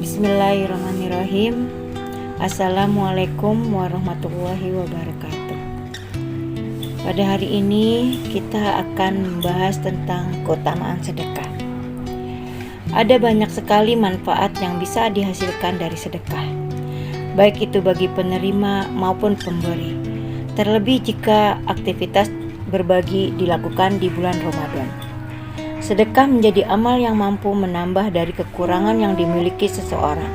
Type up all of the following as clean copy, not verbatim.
Bismillahirrahmanirrahim. Assalamualaikum warahmatullahi wabarakatuh. Pada hari ini kita akan membahas tentang keutamaan sedekah. Ada banyak sekali manfaat yang bisa dihasilkan dari sedekah, baik itu bagi penerima maupun pemberi. Terlebih jika aktivitas berbagi dilakukan di bulan Ramadan. Sedekah menjadi amal yang mampu menambah dari kekurangan yang dimiliki seseorang.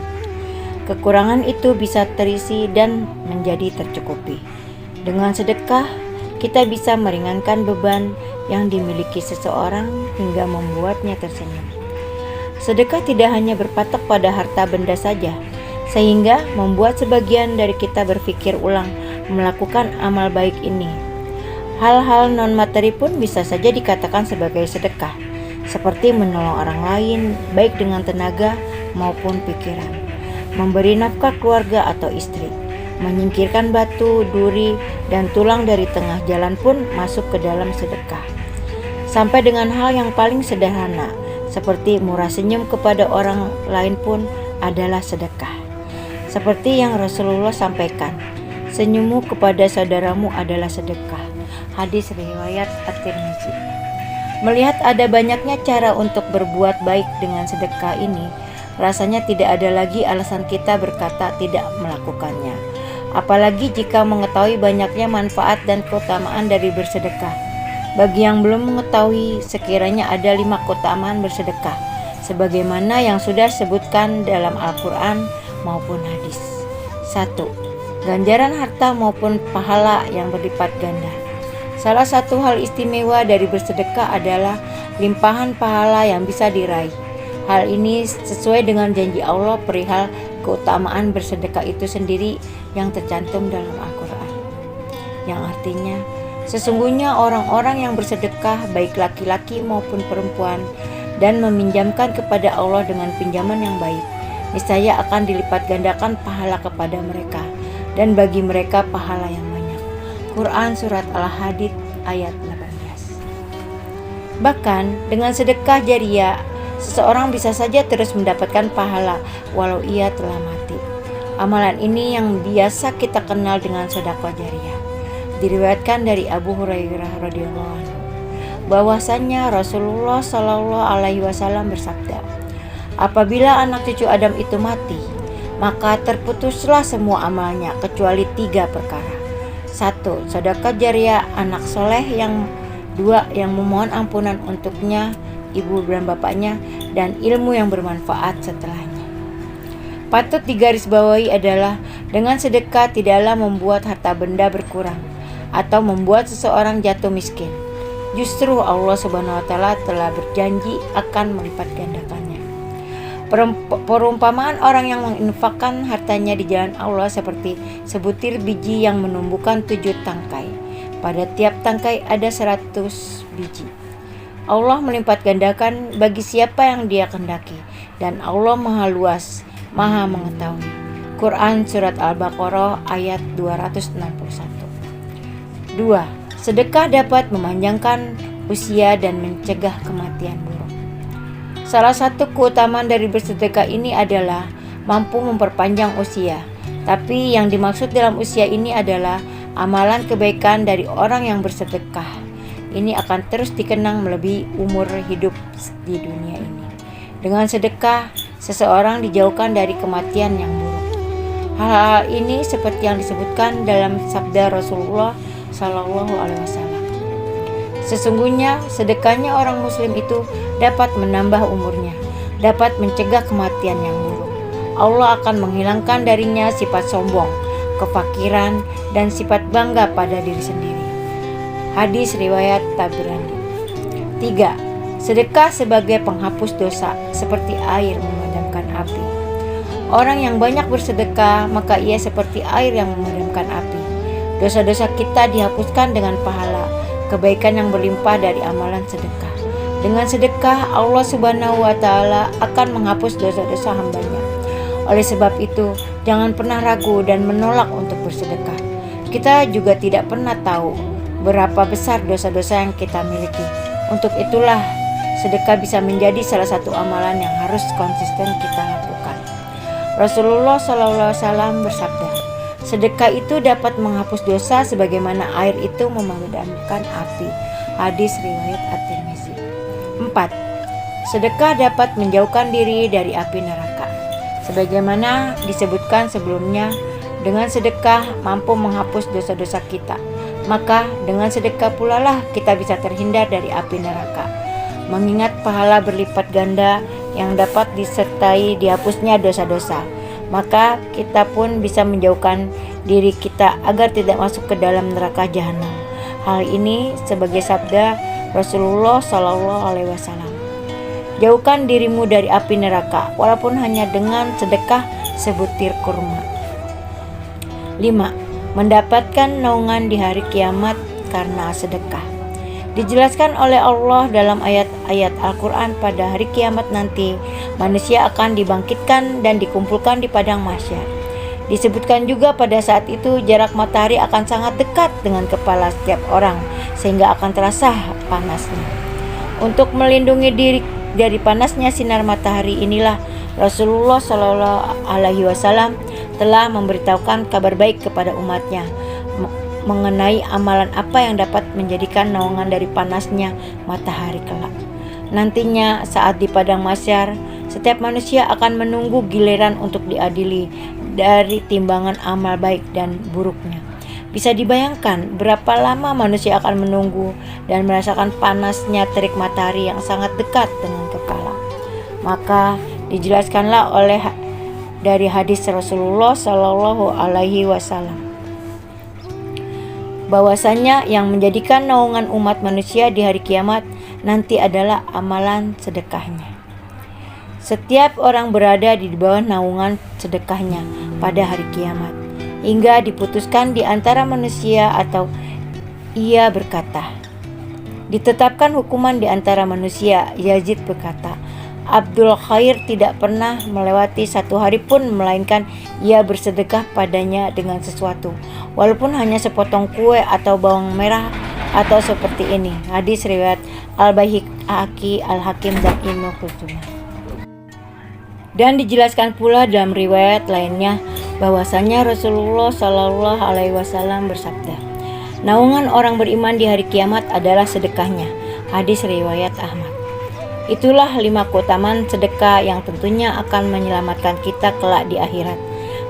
Kekurangan itu bisa terisi dan menjadi tercukupi. Dengan sedekah, kita bisa meringankan beban yang dimiliki seseorang hingga membuatnya tersenyum. Sedekah tidak hanya berpatok pada harta benda saja, sehingga membuat sebagian dari kita berpikir ulang melakukan amal baik ini. Hal-hal non-materi pun bisa saja dikatakan sebagai sedekah, seperti menolong orang lain baik dengan tenaga maupun pikiran, memberi nafkah keluarga atau istri, menyingkirkan batu, duri, dan tulang dari tengah jalan pun masuk ke dalam sedekah. Sampai dengan hal yang paling sederhana, seperti murah senyum kepada orang lain pun adalah sedekah. Seperti yang Rasulullah sampaikan, senyummu kepada saudaramu adalah sedekah. Hadis riwayat At-Tirmidzi. Melihat ada banyaknya cara untuk berbuat baik dengan sedekah ini, rasanya tidak ada lagi alasan kita berkata tidak melakukannya. Apalagi jika mengetahui banyaknya manfaat dan keutamaan dari bersedekah. Bagi yang belum mengetahui, sekiranya ada 5 keutamaan bersedekah, sebagaimana yang sudah disebutkan dalam Al-Quran maupun hadis. 1. Ganjaran harta maupun pahala yang berlipat ganda. Salah satu hal istimewa dari bersedekah adalah limpahan pahala yang bisa diraih. Hal ini sesuai dengan janji Allah perihal keutamaan bersedekah itu sendiri yang tercantum dalam Al-Quran. Yang artinya, sesungguhnya orang-orang yang bersedekah baik laki-laki maupun perempuan dan meminjamkan kepada Allah dengan pinjaman yang baik, niscaya akan dilipat gandakan pahala kepada mereka dan bagi mereka pahala yang banyak. Quran Surat Al-Hadid ayat 18. Bahkan dengan sedekah jariah, seseorang bisa saja terus mendapatkan pahala walau ia telah mati. Amalan ini yang biasa kita kenal dengan sedekah jariah. Diriwayatkan dari Abu Hurairah radhiyallahu anhu bahwasanya Rasulullah Shallallahu alaihi wasallam bersabda, apabila anak cucu Adam itu mati, maka terputuslah semua amalnya kecuali 3 perkara. 1. Sedekah jariah anak soleh. Yang 2. Yang memohon ampunan untuknya, ibu dan bapaknya, dan ilmu yang bermanfaat setelahnya. Patut digarisbawahi adalah dengan sedekah tidaklah membuat harta benda berkurang atau membuat seseorang jatuh miskin. Justru Allah Subhanahu wa taala telah berjanji akan melipat gandakannya. Perumpamaan orang yang menginfakkan hartanya di jalan Allah seperti sebutir biji yang menumbuhkan 7 tangkai. Pada tiap tangkai ada 100 biji. Allah melipat gandakan bagi siapa yang Dia kehendaki, dan Allah Maha Luas, Maha Mengetahui. Quran Surat Al-Baqarah ayat 261. 2. Sedekah dapat memanjangkan usia dan mencegah kematian buruk. Salah satu keutamaan dari bersedekah ini adalah mampu memperpanjang usia. Tapi yang dimaksud dalam usia ini adalah amalan kebaikan dari orang yang bersedekah. Ini akan terus dikenang melebihi umur hidup di dunia ini. Dengan sedekah, seseorang dijauhkan dari kematian yang buruk. Hal-hal ini seperti yang disebutkan dalam sabda Rasulullah Shallallahu alaihi wasallam. Sesungguhnya sedekahnya orang muslim itu dapat menambah umurnya, dapat mencegah kematian yang buruk. Allah akan menghilangkan darinya sifat sombong, kefakiran, dan sifat bangga pada diri sendiri. Hadis riwayat Tabrani. 3. Sedekah sebagai penghapus dosa, seperti air memadamkan api. Orang yang banyak bersedekah, maka ia seperti air yang memadamkan api. Dosa-dosa kita dihapuskan dengan pahala kebaikan yang berlimpah dari amalan sedekah. Dengan sedekah, Allah Subhanahu wa taala akan menghapus dosa-dosa hambanya. Oleh sebab itu, jangan pernah ragu dan menolak untuk bersedekah. Kita juga tidak pernah tahu berapa besar dosa-dosa yang kita miliki. Untuk itulah, sedekah bisa menjadi salah satu amalan yang harus konsisten kita lakukan. Rasulullah SAW bersabda, sedekah itu dapat menghapus dosa sebagaimana air itu memadamkan api. Hadis riwayat At-Tirmizi. 4. Sedekah dapat menjauhkan diri dari api neraka. Sebagaimana disebutkan sebelumnya, dengan sedekah mampu menghapus dosa-dosa kita. Maka dengan sedekah pula lah kita bisa terhindar dari api neraka. Mengingat pahala berlipat ganda yang dapat disertai dihapusnya dosa-dosa, maka kita pun bisa menjauhkan diri kita agar tidak masuk ke dalam neraka jahanam. Hal ini sebagai sabda Rasulullah SAW. Jauhkan dirimu dari api neraka walaupun hanya dengan sedekah sebutir kurma. 5. Mendapatkan naungan di hari kiamat karena sedekah. Dijelaskan oleh Allah dalam ayat-ayat Al-Quran, pada hari kiamat nanti manusia akan dibangkitkan dan dikumpulkan di padang mahsyar. Disebutkan juga pada saat itu jarak matahari akan sangat dekat dengan kepala setiap orang sehingga akan terasa panasnya. Untuk melindungi diri dari panasnya sinar matahari inilah Rasulullah SAW telah memberitahukan kabar baik kepada umatnya mengenai amalan apa yang dapat menjadikan naungan dari panasnya matahari kelak. Nantinya saat di padang mahsyar, setiap manusia akan menunggu giliran untuk diadili dari timbangan amal baik dan buruknya. Bisa dibayangkan berapa lama manusia akan menunggu dan merasakan panasnya terik matahari yang sangat dekat dengan kepala. Maka dijelaskanlah oleh dari hadis Rasulullah SAW bahwasanya yang menjadikan naungan umat manusia di hari kiamat nanti adalah amalan sedekahnya. Setiap orang berada di bawah naungan sedekahnya pada hari kiamat, hingga diputuskan di antara manusia atau ia berkata, ditetapkan hukuman di antara manusia. Yazid berkata, Abdul Khair tidak pernah melewati satu hari pun melainkan ia bersedekah padanya dengan sesuatu, walaupun hanya sepotong kue atau bawang merah atau seperti ini. Hadis riwayat Al-Baihaqi, Al-Hakim dan Ibnu Khuzaimah. Dan dijelaskan pula dalam riwayat lainnya bahwasanya Rasulullah SAW bersabda, naungan orang beriman di hari kiamat adalah sedekahnya. Hadis riwayat Ahmad. Itulah 5 keutamaan sedekah yang tentunya akan menyelamatkan kita kelak di akhirat.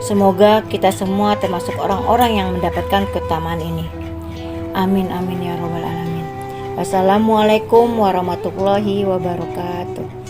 Semoga kita semua termasuk orang-orang yang mendapatkan keutamaan ini. Amin amin ya rabbal alamin. Wassalamualaikum warahmatullahi wabarakatuh.